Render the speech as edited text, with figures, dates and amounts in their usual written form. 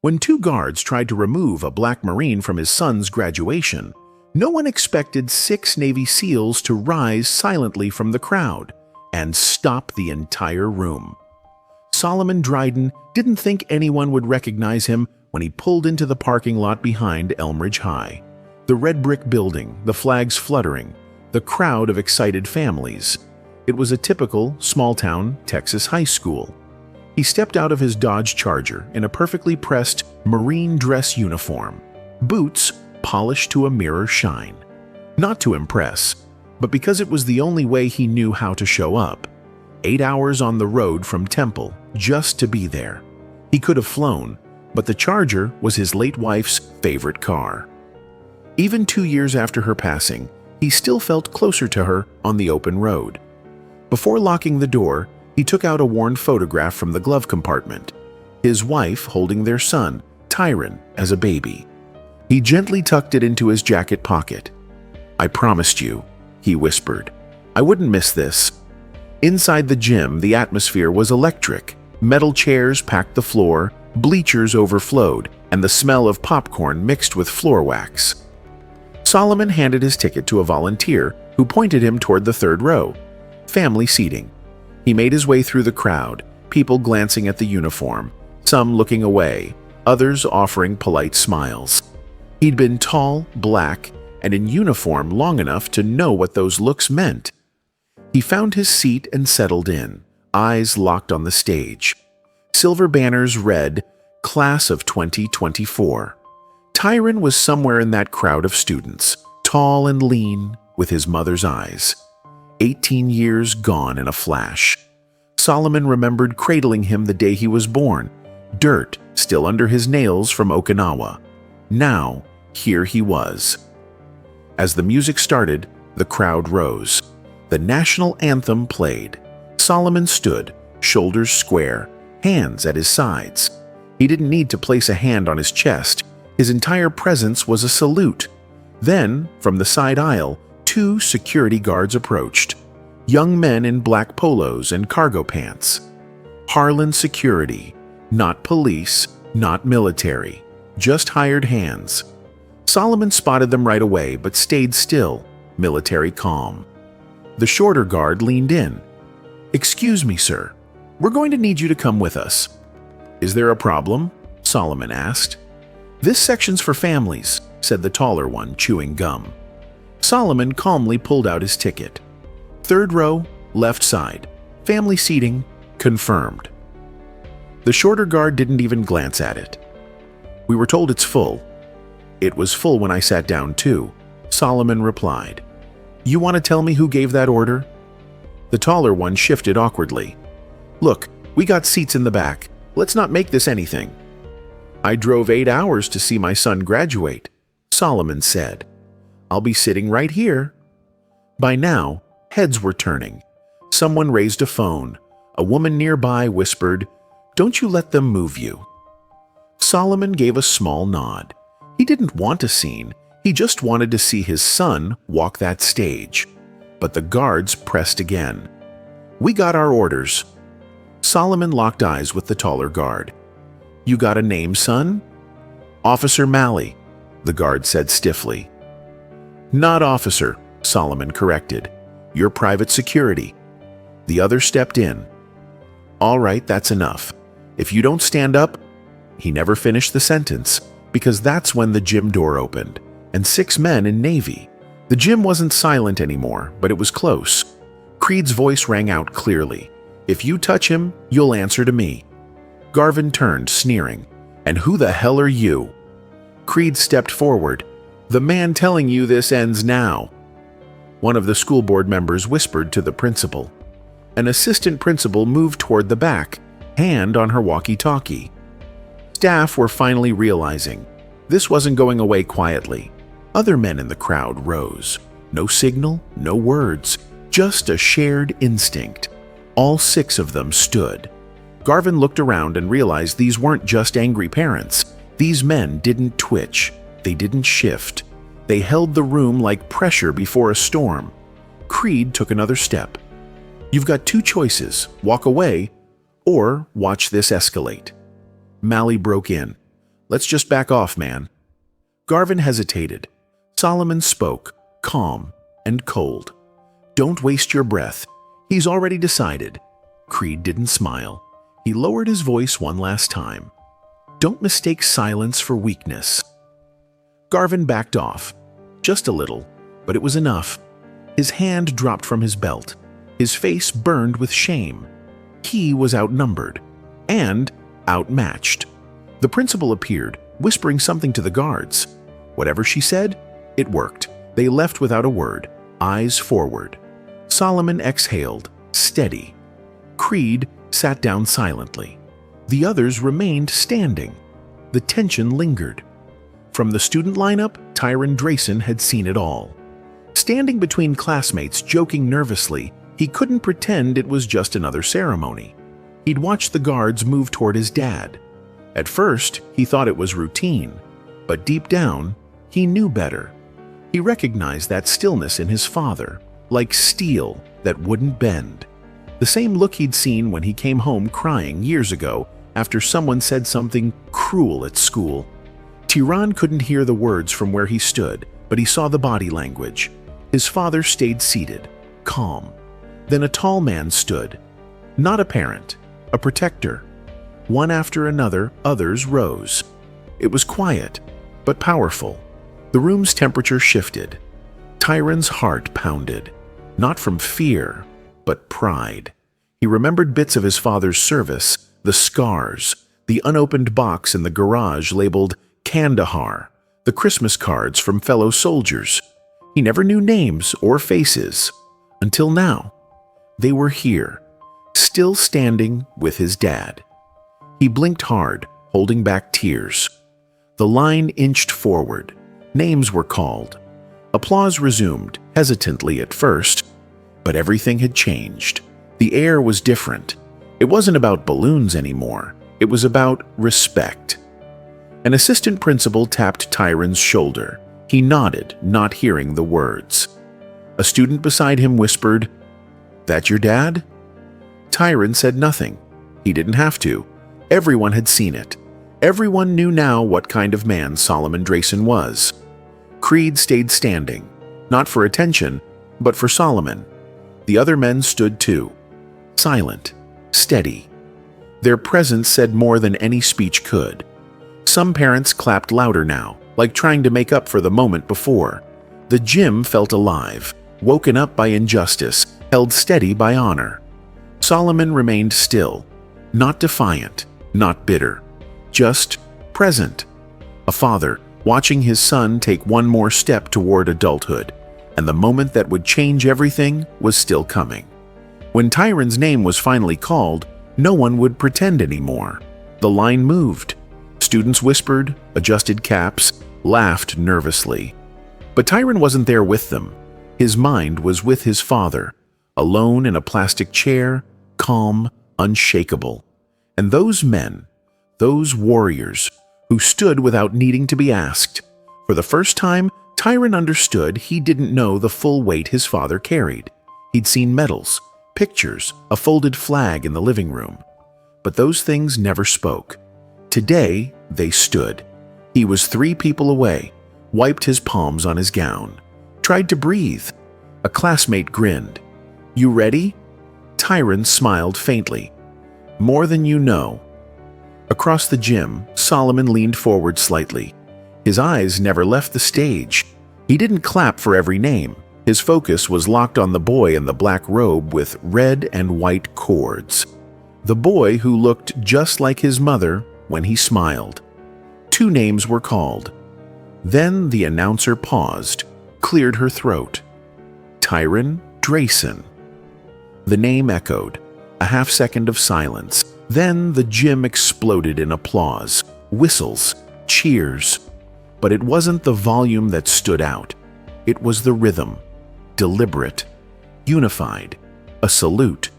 When two guards tried to remove a black Marine from his son's graduation, no one expected 6 Navy SEALs to rise silently from the crowd and stop the entire room. Solomon Dryden didn't think anyone would recognize him when he pulled into the parking lot behind Elmridge High. The red brick building, the flags fluttering, the crowd of excited families. It was a typical small-town Texas high school. He stepped out of his Dodge Charger in a perfectly pressed Marine dress uniform, boots polished to a mirror shine. Not to impress, but because it was the only way he knew how to show up. 8 hours on the road from Temple just to be there. He could have flown, but the Charger was his late wife's favorite car. Even 2 years after her passing, he still felt closer to her on the open road. Before locking the door, he took out a worn photograph from the glove compartment, his wife holding their son, Tyron, as a baby. He gently tucked it into his jacket pocket. "I promised you," he whispered. "I wouldn't miss this." Inside the gym, the atmosphere was electric. Metal chairs packed the floor, bleachers overflowed, and the smell of popcorn mixed with floor wax. Solomon handed his ticket to a volunteer who pointed him toward the third row. Family seating. He made his way through the crowd, people glancing at the uniform, some looking away, others offering polite smiles. He'd been tall, black, and in uniform long enough to know what those looks meant. He found his seat and settled in, eyes locked on the stage. Silver banners read, "Class of 2024. Tyron was somewhere in that crowd of students, tall and lean, with his mother's eyes. 18 years gone in a flash. Solomon remembered cradling him the day he was born, dirt still under his nails from Okinawa. Now, here he was. As the music started, the crowd rose. The national anthem played. Solomon stood, shoulders square, hands at his sides. He didn't need to place a hand on his chest. His entire presence was a salute. Then, from the side aisle, 2 security guards approached. Young men in black polos and cargo pants. Harlan Security. Not police, not military. Just hired hands. Solomon spotted them right away, but stayed still, military calm. The shorter guard leaned in. "Excuse me, sir. We're going to need you to come with us." "Is there a problem?" Solomon asked. "This section's for families," said the taller one, chewing gum. Solomon calmly pulled out his ticket. "Third row, left side. Family seating, confirmed." The shorter guard didn't even glance at it. "We were told it's full." "It was full when I sat down too," Solomon replied. "You want to tell me who gave that order?" The taller one shifted awkwardly. "Look, we got seats in the back. Let's not make this anything." "I drove 8 hours to see my son graduate," Solomon said. "I'll be sitting right here." By now, heads were turning. Someone raised a phone. A woman nearby whispered, "Don't you let them move you." Solomon gave a small nod. He didn't want a scene. He just wanted to see his son walk that stage. But the guards pressed again. "We got our orders." Solomon locked eyes with the taller guard. "You got a name, son?" "Officer Malley," the guard said stiffly. "Not officer," Solomon corrected. "You're private security." The other stepped in. "All right, that's enough. If you don't stand up—" He never finished the sentence, because that's when the gym door opened, and 6 men in navy. The gym wasn't silent anymore, but it was close. Creed's voice rang out clearly. "If you touch him, you'll answer to me." Garvin turned, sneering. "And who the hell are you?" Creed stepped forward. "The man telling you this ends now." One of the school board members whispered to the principal. An assistant principal moved toward the back, hand on her walkie-talkie. Staff were finally realizing this wasn't going away quietly. Other men in the crowd rose. No signal, no words, just a shared instinct. All 6 of them stood. Garvin looked around and realized these weren't just angry parents. These men didn't twitch. They didn't shift. They held the room like pressure before a storm. Creed took another step. "You've got 2 choices, walk away or watch this escalate." Malley broke in. Let's just back off, man." Garvin hesitated. Solomon spoke, calm and cold. "Don't waste your breath. He's already decided." Creed didn't smile. He lowered his voice one last time. "Don't mistake silence for weakness." Garvin backed off. Just a little, but it was enough. His hand dropped from his belt. His face burned with shame. He was outnumbered and outmatched. The principal appeared, whispering something to the guards. Whatever she said, it worked. They left without a word, eyes forward. Solomon exhaled, steady. Creed sat down silently. The others remained standing. The tension lingered. From the student lineup, Tyron Drayson had seen it all. Standing between classmates, joking nervously, he couldn't pretend it was just another ceremony. He'd watched the guards move toward his dad. At first, he thought it was routine, but deep down, he knew better. He recognized that stillness in his father, like steel that wouldn't bend. The same look he'd seen when he came home crying years ago after someone said something cruel at school. Tyron couldn't hear the words from where he stood, but he saw the body language. His father stayed seated, calm. Then a tall man stood. Not a parent, a protector. One after another, others rose. It was quiet, but powerful. The room's temperature shifted. Tyron's heart pounded, not from fear, but pride. He remembered bits of his father's service, the scars, the unopened box in the garage labeled Kandahar, the Christmas cards from fellow soldiers. He never knew names or faces. Until now. They were here, still standing with his dad. He blinked hard, holding back tears. The line inched forward. Names were called. Applause resumed, hesitantly at first, but everything had changed. The air was different. It wasn't about balloons anymore. It was about respect. An assistant principal tapped Tyron's shoulder. He nodded, not hearing the words. A student beside him whispered, "That your dad?" Tyron said nothing. He didn't have to. Everyone had seen it. Everyone knew now what kind of man Solomon Drayson was. Creed stayed standing, not for attention, but for Solomon. The other men stood too, silent, steady. Their presence said more than any speech could. Some parents clapped louder now, like trying to make up for the moment before. The gym felt alive, woken up by injustice, held steady by honor. Solomon remained still, not defiant, not bitter, just present. A father watching his son take one more step toward adulthood, and the moment that would change everything was still coming. When Tyron's name was finally called, no one would pretend anymore. The line moved. Students whispered, adjusted caps, laughed nervously. But Tyron wasn't there with them. His mind was with his father, alone in a plastic chair, calm, unshakable. And those men, those warriors, who stood without needing to be asked. For the first time, Tyron understood he didn't know the full weight his father carried. He'd seen medals, pictures, a folded flag in the living room. But those things never spoke. Today, they stood. He was 3 people away, wiped his palms on his gown, tried to breathe. A classmate grinned. "You ready?" Tyron smiled faintly. "More than you know." Across the gym, Solomon leaned forward slightly. His eyes never left the stage. He didn't clap for every name. His focus was locked on the boy in the black robe with red and white cords. The boy who looked just like his mother when he smiled. 2 names were called. Then the announcer paused, cleared her throat. Tyron Drayson. The name echoed. A half-second of silence. Then the gym exploded in applause, whistles, cheers. But it wasn't the volume that stood out. It was the rhythm. Deliberate. Unified. A salute.